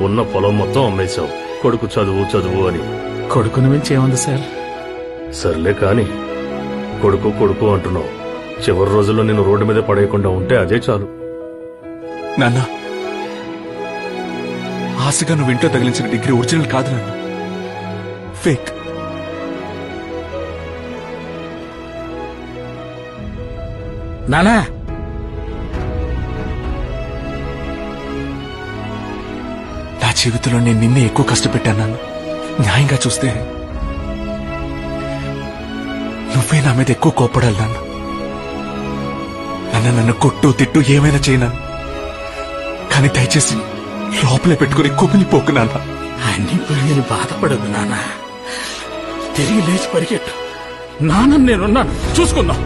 ఉన్న పొలం మొత్తం అమ్మేశావు. కొడుకు చదువు చదువు అని. కొడుకుని మించి ఏముంది సార్? సర్లే కాని కొడుకు కొడుకు అంటున్నావు. చివరి రోజుల్లో నేను రోడ్డు మీద పడేయకుండా ఉంటే అదే చాలు. నాన్న, ఆశగా నువ్వు ఇంట్లో తగిలించిన డిగ్రీ ఒరిజినల్ కాదు నాన్న, ఫేక్. నానా, నా జీవితంలో నేను నిన్నే ఎక్కువ కష్టపెట్టాను నాన్న. న్యాయంగా చూస్తే నువ్వే నా మీద ఎక్కువ కోపడాలి నాన్న. నన్ను కొట్టు తిట్టు ఏమైనా చేయనా, కానీ దయచేసి లోపలే పెట్టుకుని కుమిలిపోకు నాన్న. అన్ని పోయి బాధపడదు నాన్న. తిరిగి లేచి పరిగెట్టు. నాన్న నేనున్నాను, చూసుకుందాం.